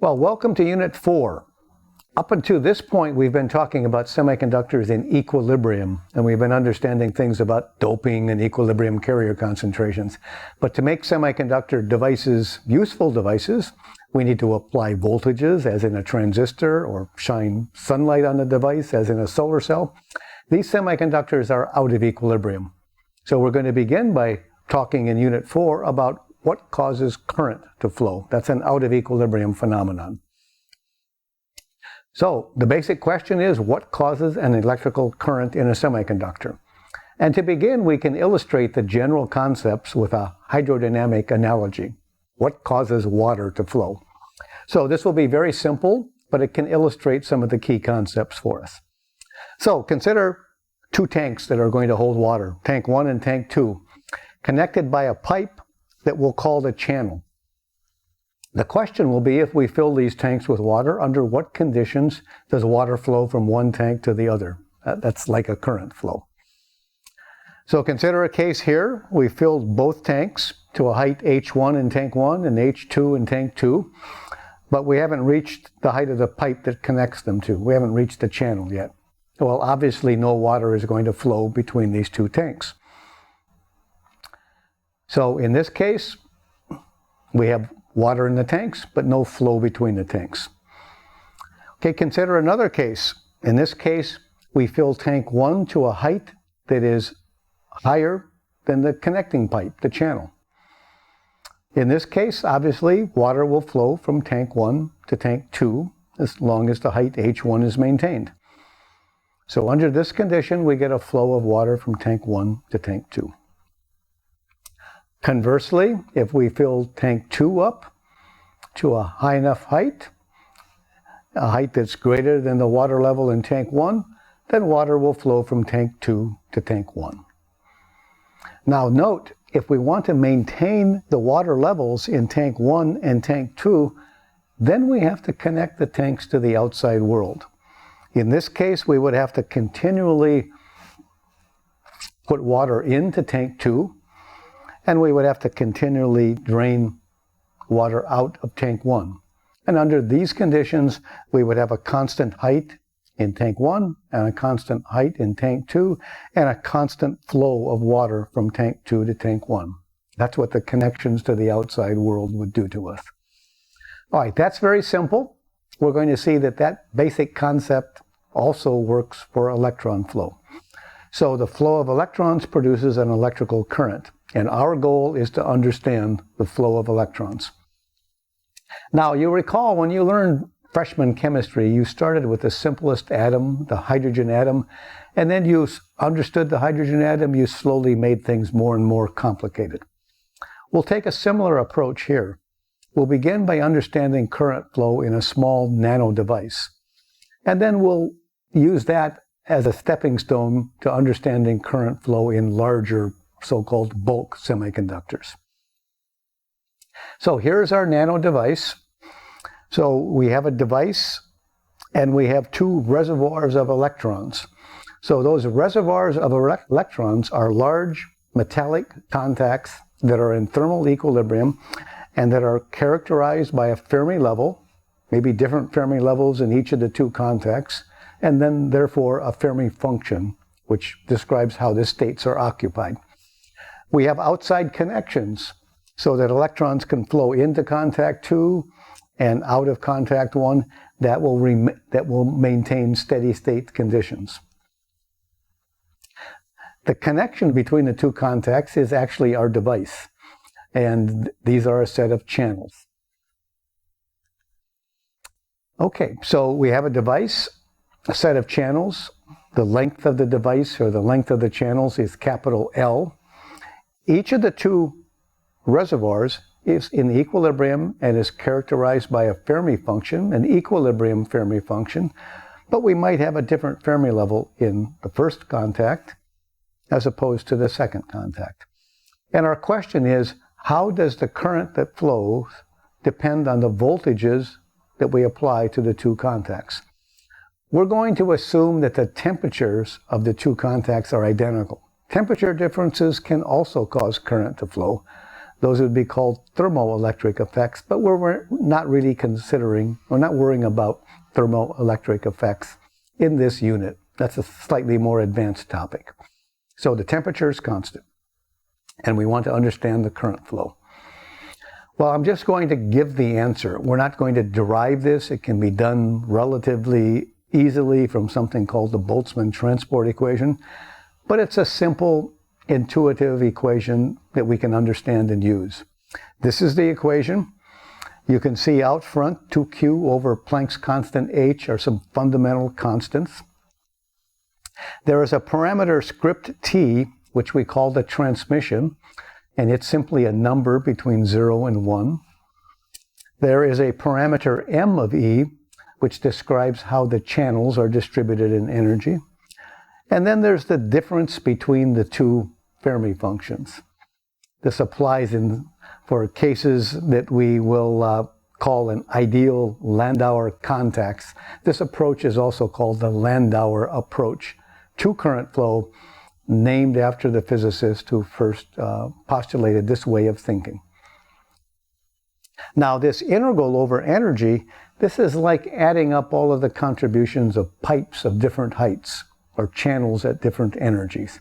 Well, welcome to Unit 4. Up until this point, we've been talking about semiconductors in equilibrium, and we've been understanding things about doping and equilibrium carrier concentrations. But to make semiconductor devices useful devices, we need to apply voltages, as in a transistor, or shine sunlight on the device, as in a solar cell. These semiconductors are out of equilibrium. So we're going to begin by talking in Unit 4 about what causes current to flow. That's an out of equilibrium phenomenon. So the basic question is, what causes an electrical current in a semiconductor? And to begin, we can illustrate the general concepts with a hydrodynamic analogy. What causes water to flow? So this will be very simple, but it can illustrate some of the key concepts for us. So consider two tanks that are going to hold water, tank 1 and tank 2, connected by a pipe that we'll call the channel. The question will be, if we fill these tanks with water, under what conditions does water flow from one tank to the other? That's like a current flow. So consider a case here. We filled both tanks to a height h1 in tank 1 and h2 in tank 2, but we haven't reached the height of the pipe that connects them to. We haven't reached the channel yet. Well, obviously no water is going to flow between these two tanks. So in this case, we have water in the tanks, but no flow between the tanks. Okay, consider another case. In this case, we fill tank 1 to a height that is higher than the connecting pipe, the channel. In this case, obviously, water will flow from tank 1 to tank 2 as long as the height h1 is maintained. So under this condition, we get a flow of water from tank 1 to tank 2. Conversely, if we fill tank 2 up to a high enough height, a height that's greater than the water level in tank 1, then water will flow from tank 2 to tank 1. Now note, if we want to maintain the water levels in tank 1 and tank 2, then we have to connect the tanks to the outside world. In this case, we would have to continually put water into tank 2, and we would have to continually drain water out of tank 1. And under these conditions, we would have a constant height in tank 1 and a constant height in tank 2 and a constant flow of water from tank 2 to tank 1. That's what the connections to the outside world would do to us. All right, that's very simple. We're going to see that that basic concept also works for electron flow. So the flow of electrons produces an electrical current, and our goal is to understand the flow of electrons. Now, you recall when you learned freshman chemistry, you started with the simplest atom, the hydrogen atom, and then you understood the hydrogen atom, you slowly made things more and more complicated. We'll take a similar approach here. We'll begin by understanding current flow in a small nano device, and then we'll use that as a stepping stone to understanding current flow in larger so-called bulk semiconductors. So here's our nano device. So we have a device and we have two reservoirs of electrons. So those reservoirs of electrons are large metallic contacts that are in thermal equilibrium and that are characterized by a Fermi level, maybe different Fermi levels in each of the two contacts, and then therefore a Fermi function, which describes how the states are occupied. We have outside connections so that electrons can flow into contact 2 and out of contact 1 that will maintain steady state conditions. The connection between the two contacts is actually our device, and these are a set of channels. Okay, so we have a device, a set of channels. The length of the device, or the length of the channels, is capital L. Each of the two reservoirs is in equilibrium and is characterized by a Fermi function, an equilibrium Fermi function, but we might have a different Fermi level in the first contact as opposed to the second contact. And our question is, how does the current that flows depend on the voltages that we apply to the two contacts? We're going to assume that the temperatures of the two contacts are identical. Temperature differences can also cause current to flow, Those would be called thermoelectric effects, but we're not really considering, we're not worrying about thermoelectric effects in this unit. That's a slightly more advanced topic. So the temperature is constant, and we want to understand the current flow. Well, I'm just going to give the answer. We're not going to derive this. It can be done relatively easily from something called the Boltzmann transport equation, but it's a simple, intuitive equation that we can understand and use. This is the equation. You can see out front 2q over Planck's constant h are some fundamental constants. There is a parameter script t, which we call the transmission, and it's simply a number between 0 and 1. There is a parameter m of E, which describes how the channels are distributed in energy. And then there's the difference between the two Fermi functions. This applies for cases that we will call an ideal Landauer contacts. This approach is also called the Landauer approach to current flow, named after the physicist who first postulated this way of thinking. Now, this integral over energy, this is like adding up all of the contributions of pipes of different heights or channels at different energies.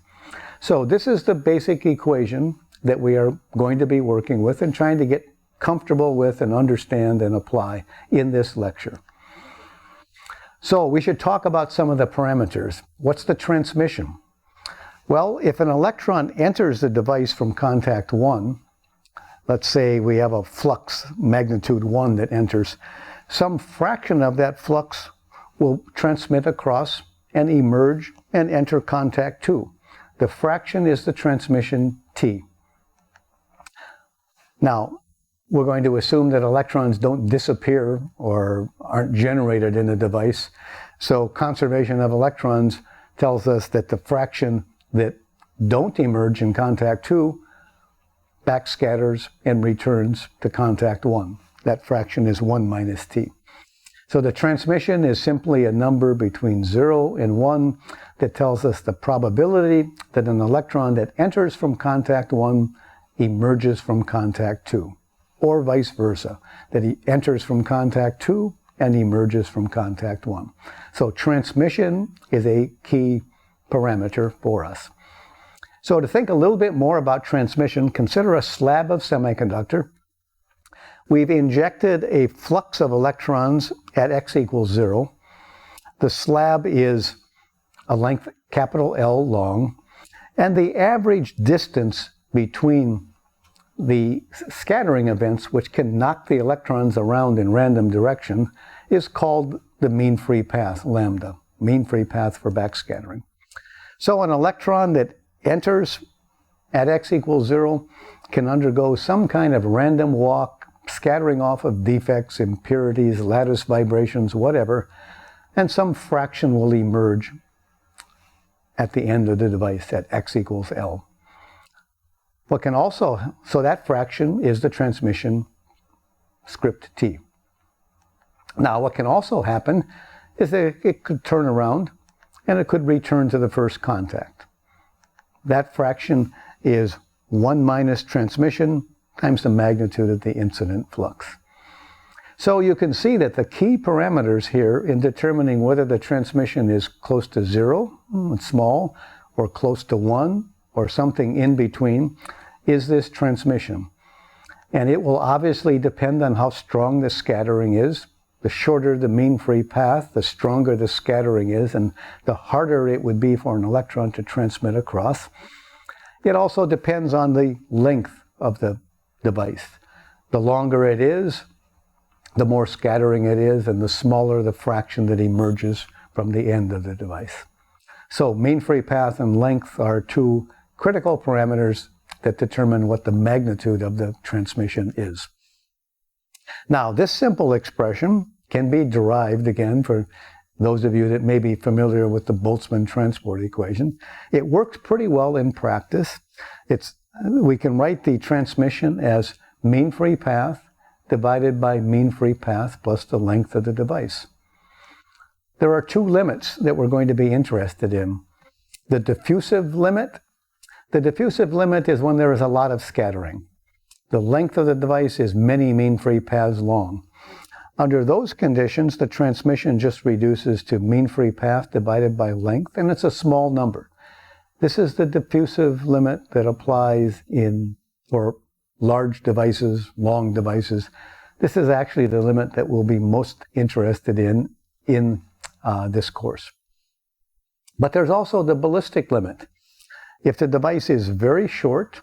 So this is the basic equation that we are going to be working with and trying to get comfortable with and understand and apply in this lecture. So we should talk about some of the parameters. What's the transmission? Well, if an electron enters the device from contact 1, let's say we have a flux magnitude 1 that enters, some fraction of that flux will transmit across and emerge and enter contact 2. The fraction is the transmission T. Now, we're going to assume that electrons don't disappear or aren't generated in the device. So conservation of electrons tells us that the fraction that don't emerge in contact 2 backscatters and returns to contact 1. That fraction is 1 minus T. So the transmission is simply a number between 0 and 1 that tells us the probability that an electron that enters from contact 1 emerges from contact 2, or vice versa, that he enters from contact 2 and emerges from contact 1. So transmission is a key parameter for us. So to think a little bit more about transmission, consider a slab of semiconductor. We've injected a flux of electrons at x equals 0. The slab is a length capital L long, and the average distance between the scattering events, which can knock the electrons around in random direction, is called the mean free path, lambda, mean free path for backscattering. So an electron that enters at x equals 0 can undergo some kind of random walk, scattering off of defects, impurities, lattice vibrations, whatever, and some fraction will emerge at the end of the device at x equals L. What can also, so that fraction is the transmission script T. Now, what can also happen is that it could turn around and it could return to the first contact. That fraction is 1 minus transmission times the magnitude of the incident flux. So you can see that the key parameters here in determining whether the transmission is close to 0, small, or close to 1, or something in between, is this transmission. And it will obviously depend on how strong the scattering is. The shorter the mean free path, the stronger the scattering is, and the harder it would be for an electron to transmit across. It also depends on the length of the device. The longer it is, the more scattering it is, and the smaller the fraction that emerges from the end of the device. So mean free path and length are two critical parameters that determine what the magnitude of the transmission is. Now, this simple expression can be derived, again, for those of you that may be familiar with the Boltzmann transport equation. It works pretty well in practice. We can write the transmission as mean free path divided by mean free path plus the length of the device. There are two limits that we're going to be interested in. The diffusive limit. The diffusive limit is when there is a lot of scattering. The length of the device is many mean-free paths long. Under those conditions, the transmission just reduces to mean-free path divided by length, and it's a small number. This is the diffusive limit that applies for large devices, long devices. This is actually the limit that we'll be most interested in this course. But there's also the ballistic limit. If the device is very short,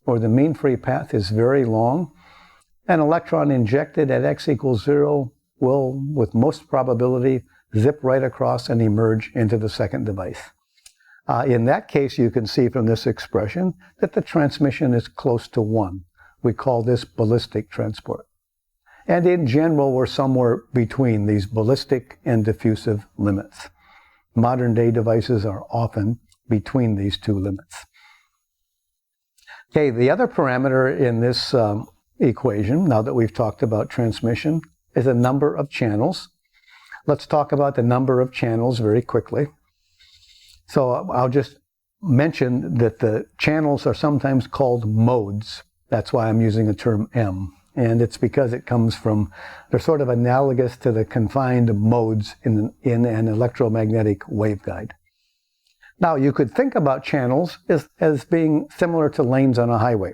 or the mean-free path is very long, an electron injected at x equals 0 will, with most probability, zip right across and emerge into the second device. In that case, you can see from this expression that the transmission is close to 1. We call this ballistic transport. And in general, we're somewhere between these ballistic and diffusive limits. Modern-day devices are often between these two limits. Okay, the other parameter in this equation, now that we've talked about transmission, is the number of channels. Let's talk about the number of channels very quickly. So I'll just mention that the channels are sometimes called modes. That's why I'm using the term M. And it's because it comes from, they're sort of analogous to the confined modes in an electromagnetic waveguide. Now, you could think about channels as being similar to lanes on a highway.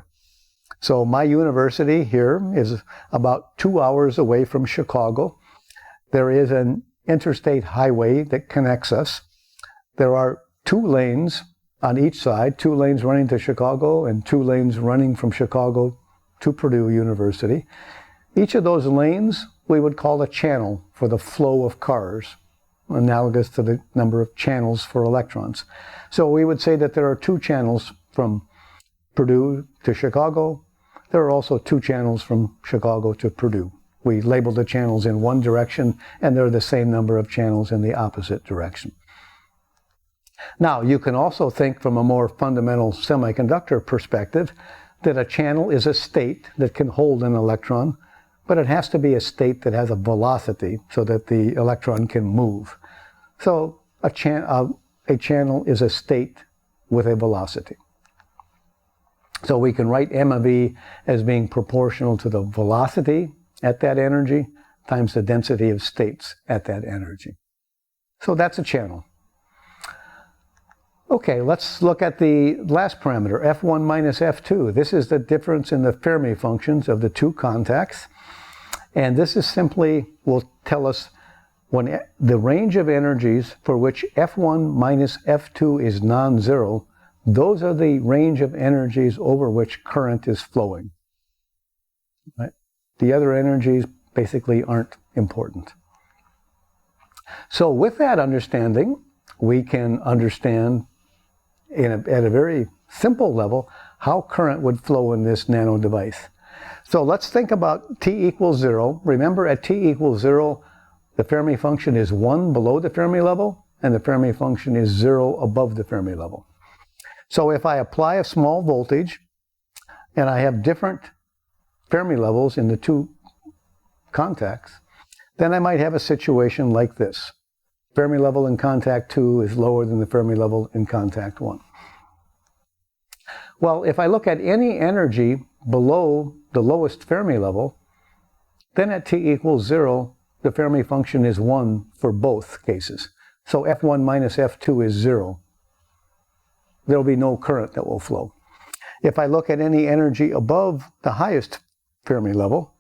So my university here is about 2 hours away from Chicago. There is an interstate highway that connects us. There are 2 lanes on each side, 2 lanes running to Chicago and 2 lanes running from Chicago to Purdue University. Each of those lanes we would call a channel for the flow of cars, analogous to the number of channels for electrons. So we would say that there are 2 channels from Purdue to Chicago. There are also 2 channels from Chicago to Purdue. We label the channels in one direction, and there are the same number of channels in the opposite direction. Now, you can also think from a more fundamental semiconductor perspective that a channel is a state that can hold an electron, but it has to be a state that has a velocity so that the electron can move. So a channel is a state with a velocity. So we can write M of E as being proportional to the velocity at that energy times the density of states at that energy. So that's a channel. Okay, let's look at the last parameter, F1 minus F2. This is the difference in the Fermi functions of the 2 contacts. And this is simply, will tell us when the range of energies for which F1 minus F2 is non-zero, those are the range of energies over which current is flowing. Right? The other energies basically aren't important. So with that understanding, we can understand at a very simple level how current would flow in this nano device. So let's think about t equals 0. Remember, at t equals 0, the Fermi function is 1 below the Fermi level, and the Fermi function is 0 above the Fermi level. So if I apply a small voltage, and I have different Fermi levels in the 2 contacts, then I might have a situation like this. Fermi level in contact 2 is lower than the Fermi level in contact 1. Well, if I look at any energy below the lowest Fermi level, then at t equals 0, the Fermi function is 1 for both cases. So F1 minus F2 is 0. There will be no current that will flow. If I look at any energy above the highest Fermi level,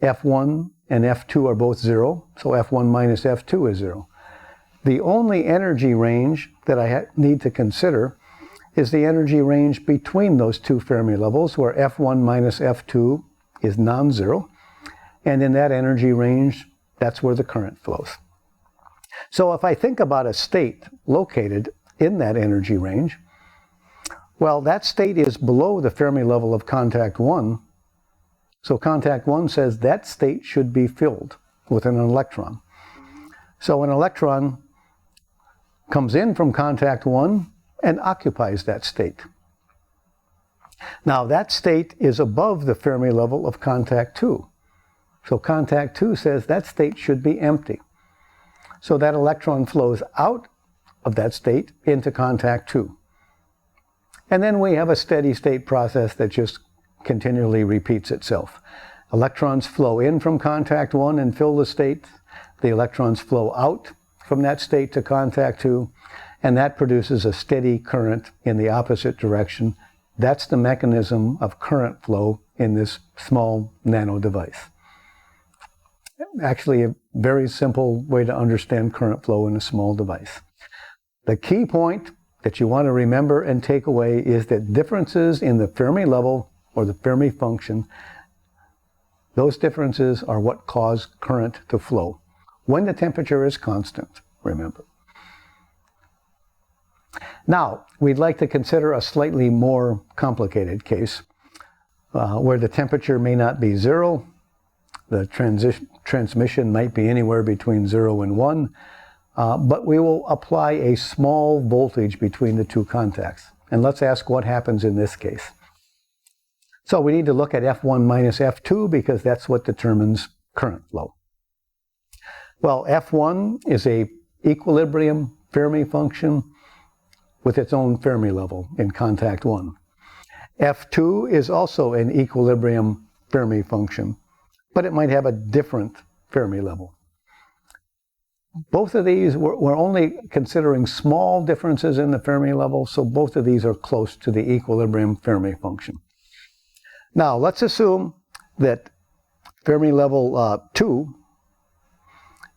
F1 and F2 are both 0, so F1 minus F2 is 0. The only energy range that I need to consider is the energy range between those 2 Fermi levels, where F1 minus F2 is non-zero, and in that energy range, that's where the current flows. So if I think about a state located in that energy range, well, that state is below the Fermi level of contact 1, so contact 1 says that state should be filled with an electron. So an electron comes in from contact 1 and occupies that state. Now that state is above the Fermi level of contact 2. So contact 2 says that state should be empty. So that electron flows out of that state into contact 2. And then we have a steady state process that just continually repeats itself. Electrons flow in from contact 1 and fill the state. The electrons flow out from that state to contact 2, and that produces a steady current in the opposite direction. That's the mechanism of current flow in this small nano device. Actually, a very simple way to understand current flow in a small device. The key point that you want to remember and take away is that differences in the Fermi level or the Fermi function, those differences are what cause current to flow when the temperature is constant, remember. Now, we'd like to consider a slightly more complicated case where the temperature may not be 0. The transmission might be anywhere between 0 and 1, but we will apply a small voltage between the two contacts. And let's ask what happens in this case. So we need to look at F1 minus F2 because that's what determines current flow. Well, F1 is a equilibrium Fermi function with its own Fermi level in contact 1. F2 is also an equilibrium Fermi function, but it might have a different Fermi level. Both of these, we're only considering small differences in the Fermi level, so both of these are close to the equilibrium Fermi function. Now, let's assume that Fermi level 2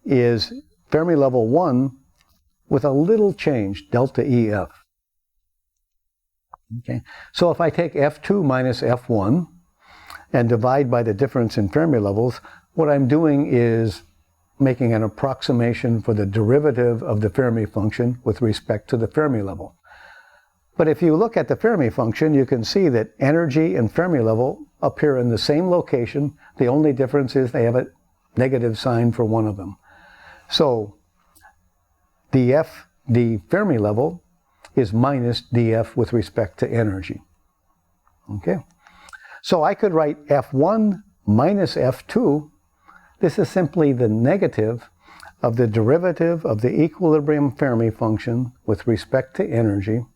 is Fermi level 1 with a little change, delta EF. Okay, so if I take F2 minus F1 and divide by the difference in Fermi levels, what I'm doing is making an approximation for the derivative of the Fermi function with respect to the Fermi level. But if you look at the Fermi function, you can see that energy and Fermi level appear in the same location. The only difference is they have a negative sign for one of them. So dF, the Fermi level, is minus dF with respect to energy. Okay? So I could write F1 minus F2. This is simply the negative of the derivative of the equilibrium Fermi function with respect to energy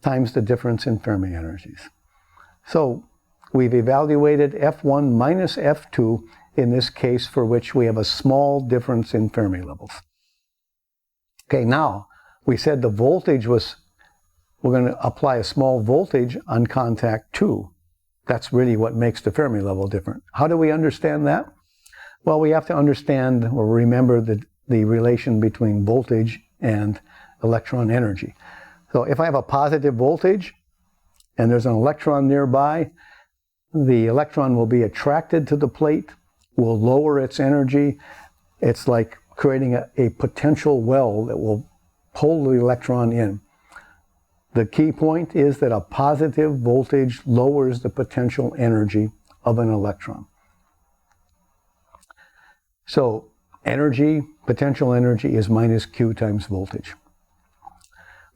times the difference in Fermi energies. So we've evaluated F1 minus F2 in this case for which we have a small difference in Fermi levels. Okay, now we said the voltage was, we're going to apply a small voltage on contact 2. That's really what makes the Fermi level different. How do we understand that? Well, we have to understand or remember the relation between voltage and electron energy. So if I have a positive voltage and there's an electron nearby, the electron will be attracted to the plate, will lower its energy. It's like creating a potential well that will pull the electron in. The key point is that a positive voltage lowers the potential energy of an electron. So energy, potential energy, is minus Q times voltage.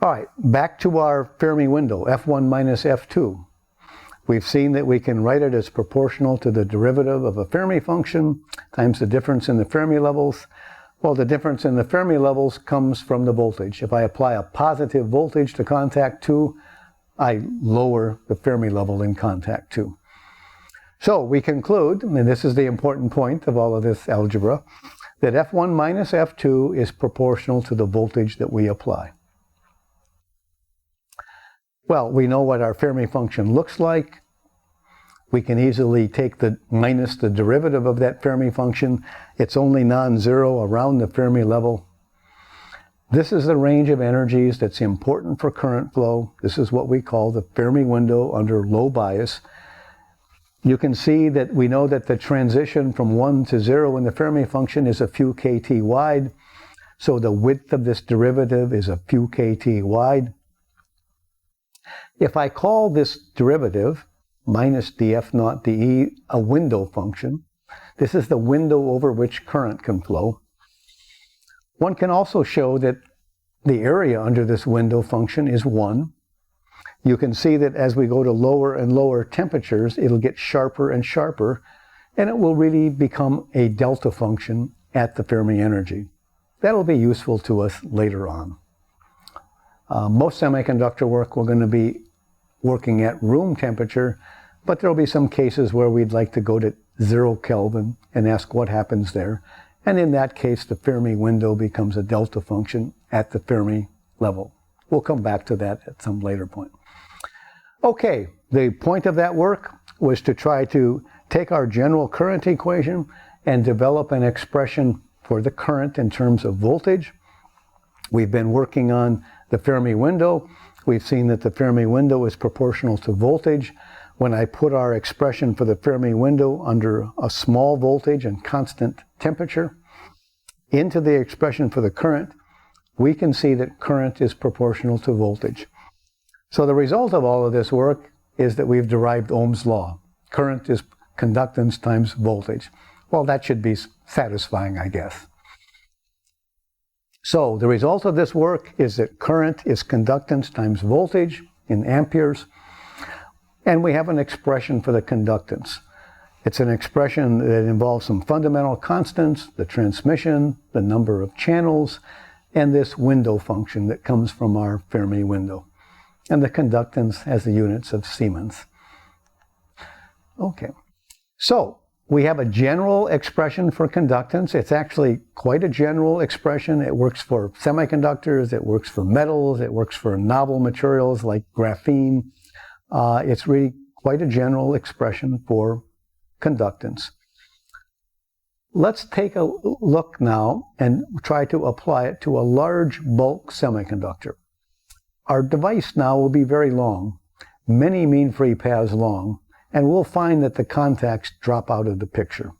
All right, back to our Fermi window, F1 minus F2. We've seen that we can write it as proportional to the derivative of a Fermi function times the difference in the Fermi levels. Well, the difference in the Fermi levels comes from the voltage. If I apply a positive voltage to contact 2, I lower the Fermi level in contact 2. So we conclude, and this is the important point of all of this algebra, that F1 minus F2 is proportional to the voltage that we apply. Well, we know what our Fermi function looks like. We can easily take the minus the derivative of that Fermi function. It's only non-zero around the Fermi level. This is the range of energies that's important for current flow. This is what we call the Fermi window under low bias. You can see that we know that the transition from 1 to 0 in the Fermi function is a few kT wide. So the width of this derivative is a few kT wide. If I call this derivative minus dF naught dE a window function, this is the window over which current can flow. One can also show that the area under this window function is 1. You can see that as we go to lower and lower temperatures, it'll get sharper and sharper, and it will really become a delta function at the Fermi energy. That'll be useful to us later on. Most semiconductor work, we're going to be working at room temperature, but there will be some cases where we'd like to go to 0 Kelvin and ask what happens there. And in that case, the Fermi window becomes a delta function at the Fermi level. We'll come back to that at some later point. Okay, the point of that work was to try to take our general current equation and develop an expression for the current in terms of voltage. We've been working on the Fermi window. We've seen that the Fermi window is proportional to voltage. When I put our expression for the Fermi window under a small voltage and constant temperature into the expression for the current, we can see that current is proportional to voltage. So the result of all of this work is that we've derived Ohm's law. Current is conductance times voltage. Well, that should be satisfying, I guess. So the result of this work is that current is conductance times voltage in amperes, and we have an expression for the conductance. It's an expression that involves some fundamental constants, the transmission, the number of channels, and this window function that comes from our Fermi window. And the conductance has the units of Siemens. Okay, so we have a general expression for conductance. It's actually quite a general expression. It works for semiconductors, it works for metals, it works for novel materials like graphene. It's really quite a general expression for conductance. Let's take a look now and try to apply it to a large bulk semiconductor. Our device now will be very long, many mean-free paths long, and we'll find that the contacts drop out of the picture.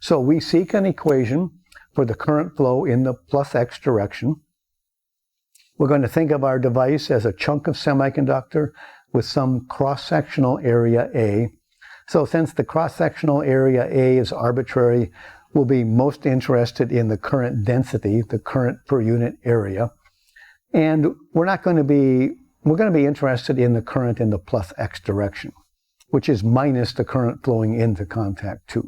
So we seek an equation for the current flow in the plus x direction. We're going to think of our device as a chunk of semiconductor with some cross-sectional area A. So since the cross-sectional area A is arbitrary, we'll be most interested in the current density, the current per unit area. And we're going to be interested in the current in the plus x direction, which is minus the current flowing into contact 2.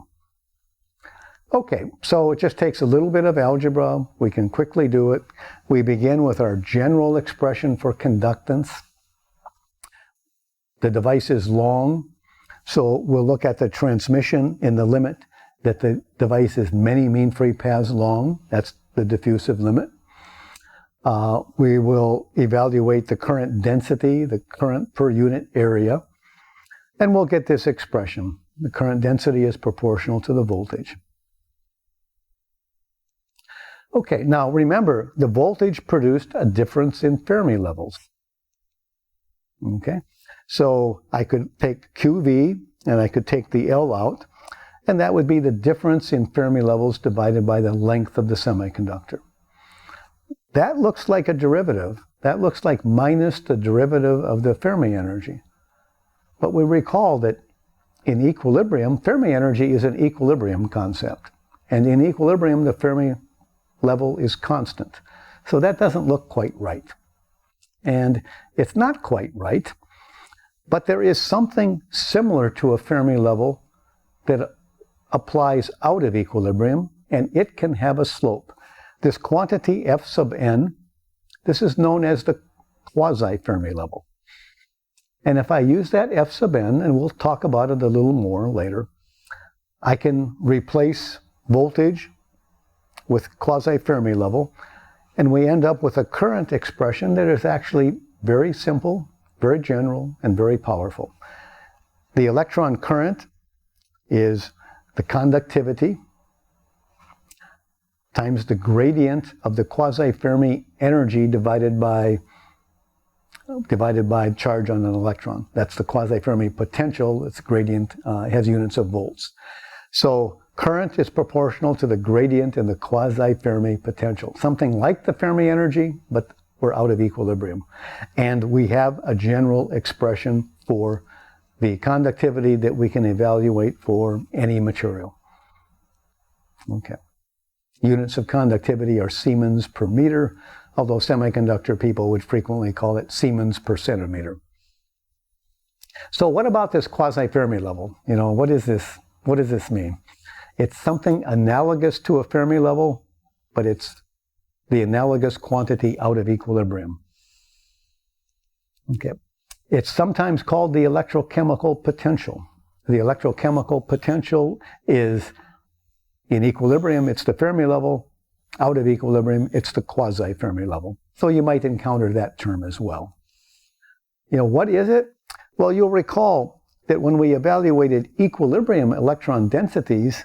Okay, so it just takes a little bit of algebra. We can quickly do it. We begin with our general expression for conductance. The device is long, so we'll look at the transmission in the limit that the device is many mean-free paths long. That's the diffusive limit. We will evaluate the current density, the current per unit area, and we'll get this expression. The current density is proportional to the voltage. Okay, now remember, the voltage produced a difference in Fermi levels. Okay, so I could take QV and I could take the L out, and that would be the difference in Fermi levels divided by the length of the semiconductor. That looks like a derivative. That looks like minus the derivative of the Fermi energy. But we recall that in equilibrium, Fermi energy is an equilibrium concept. And in equilibrium, the Fermi level is constant. So that doesn't look quite right. And it's not quite right, but there is something similar to a Fermi level that applies out of equilibrium, and it can have a slope. This quantity F sub n, this is known as the quasi-Fermi level. And if I use that F sub n, and we'll talk about it a little more later, I can replace voltage with quasi-Fermi level, and we end up with a current expression that is actually very simple, very general, and very powerful. The electron current is the conductivity times the gradient of the quasi-Fermi energy divided by charge on an electron. That's the quasi-Fermi potential. Its gradient has units of volts. So current is proportional to the gradient in the quasi-Fermi potential. Something like the Fermi energy, but we're out of equilibrium. And we have a general expression for the conductivity that we can evaluate for any material. Okay. Units of conductivity are Siemens per meter, although semiconductor people would frequently call it Siemens per centimeter. So what about this quasi-Fermi level? You know, what is this? What does this mean? It's something analogous to a Fermi level, but it's the analogous quantity out of equilibrium. Okay. It's sometimes called the electrochemical potential. The electrochemical potential is in equilibrium, it's the Fermi level. Out of equilibrium, it's the quasi-Fermi level. So you might encounter that term as well. What is it? Well, you'll recall that when we evaluated equilibrium electron densities,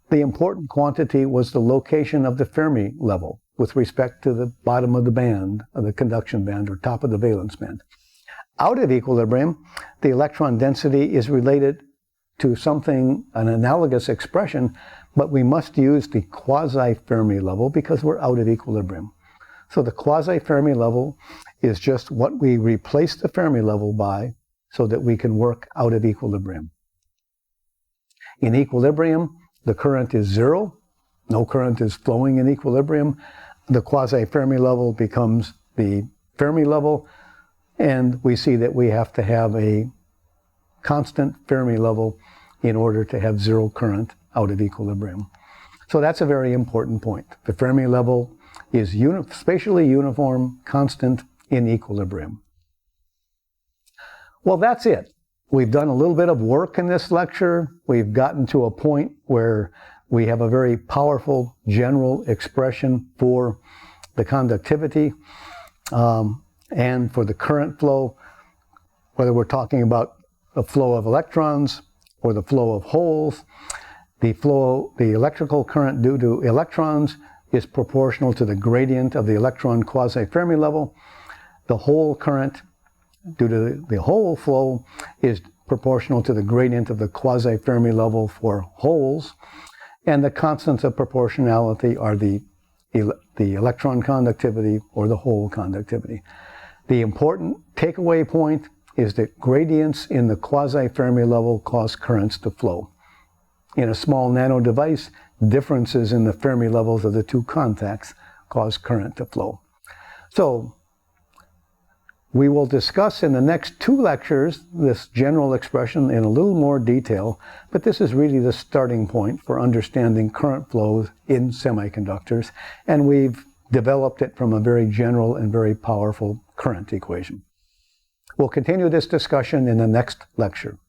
the important quantity was the location of the Fermi level with respect to the bottom of the band, of the conduction band, or top of the valence band. Out of equilibrium, the electron density is related to something, an analogous expression, but we must use the quasi-Fermi level because we're out of equilibrium. So the quasi-Fermi level is just what we replace the Fermi level by so that we can work out of equilibrium. In equilibrium, the current is zero. No current is flowing in equilibrium. The quasi-Fermi level becomes the Fermi level, and we see that we have to have a constant Fermi level in order to have zero current out of equilibrium. So that's a very important point. The Fermi level is spatially uniform, constant, in equilibrium. Well, that's it. We've done a little bit of work in this lecture. We've gotten to a point where we have a very powerful general expression for the conductivity and for the current flow, whether we're talking about the flow of electrons or the flow of holes. The electrical current due to electrons is proportional to the gradient of the electron quasi-Fermi level. The hole current due to the hole flow is proportional to the gradient of the quasi-Fermi level for holes. And the constants of proportionality are the electron conductivity or the hole conductivity. The important takeaway point is that gradients in the quasi-Fermi level cause currents to flow. In a small nano device, differences in the Fermi levels of the two contacts cause current to flow. So we will discuss in the next two lectures this general expression in a little more detail, but this is really the starting point for understanding current flows in semiconductors, and we've developed it from a very general and very powerful current equation. We'll continue this discussion in the next lecture.